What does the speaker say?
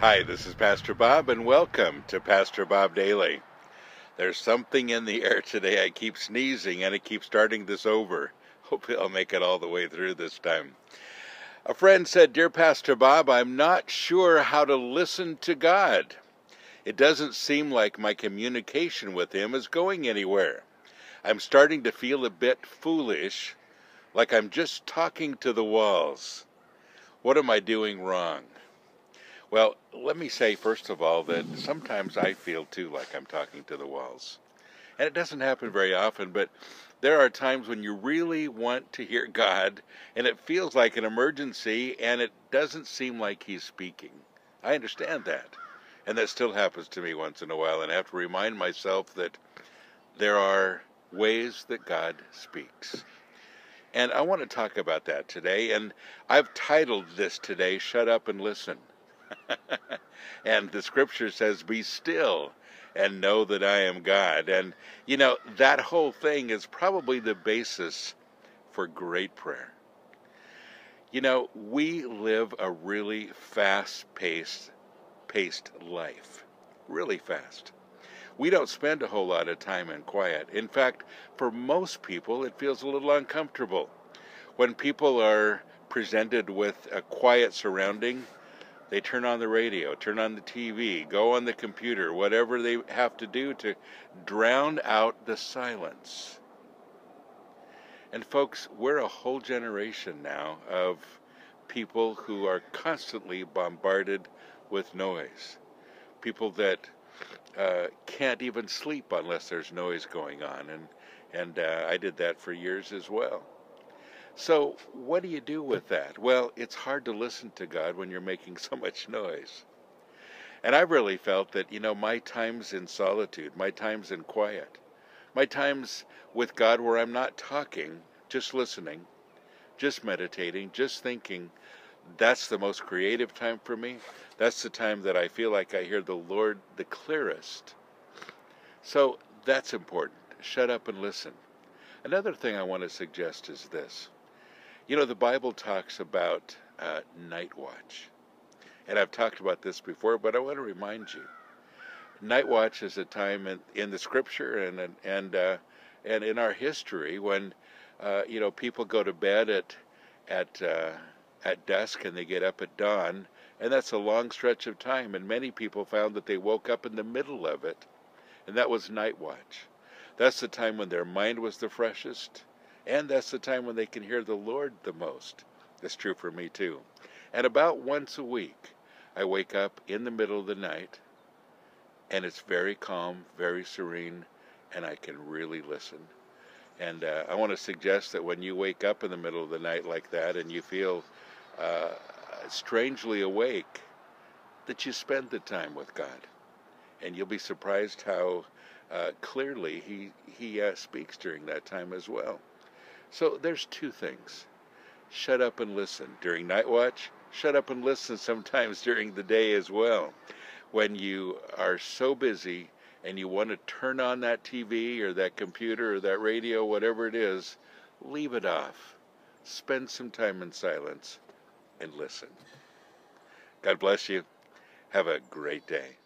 Hi, this is Pastor Bob, and welcome to Pastor Bob Daily. There's something in the air today. I keep sneezing, and I keep starting this over. Hopefully I'll make it all the way through this time. A friend said, "Dear Pastor Bob, I'm not sure how to listen to God. It doesn't seem like my communication with Him is going anywhere. I'm starting to feel a bit foolish, like I'm just talking to the walls. What am I doing wrong?" Well, let me say, first of all, that sometimes I feel, too, like I'm talking to the walls. And it doesn't happen very often, but there are times when you really want to hear God, and it feels like an emergency, and it doesn't seem like He's speaking. I understand that. And that still happens to me once in a while, and I have to remind myself that there are ways that God speaks. And I want to talk about that today, and I've titled this today, "Shut Up and Listen." And the scripture says, "Be still and know that I am God." And, that whole thing is probably the basis for great prayer. We live a really fast-paced life. Really fast. We don't spend a whole lot of time in quiet. In fact, for most people, it feels a little uncomfortable. When people are presented with a quiet surrounding, they turn on the radio, turn on the TV, go on the computer, whatever they have to do to drown out the silence. And folks, we're a whole generation now of people who are constantly bombarded with noise. People that can't even sleep unless there's noise going on. And I did that for years as well. So what do you do with that? Well, it's hard to listen to God when you're making so much noise. And I've really felt that, my times in solitude, my times in quiet, my times with God where I'm not talking, just listening, just meditating, just thinking, that's the most creative time for me. That's the time that I feel like I hear the Lord the clearest. So that's important. Shut up and listen. Another thing I want to suggest is this. The Bible talks about night watch. And I've talked about this before, but I want to remind you. Night watch is a time in the scripture and in our history when people go to bed at dusk and they get up at dawn, and that's a long stretch of time, and many people found that they woke up in the middle of it, and that was night watch. That's the time when their mind was the freshest, and that's the time when they can hear the Lord the most. That's true for me too. And about once a week, I wake up in the middle of the night, and it's very calm, very serene, and I can really listen. And I want to suggest that when you wake up in the middle of the night like that and you feel strangely awake, that you spend the time with God. And you'll be surprised how clearly He speaks during that time as well. So there's two things. Shut up and listen during night watch. Shut up and listen sometimes during the day as well. When you are so busy and you want to turn on that TV or that computer or that radio, whatever it is, leave it off. Spend some time in silence and listen. God bless you. Have a great day.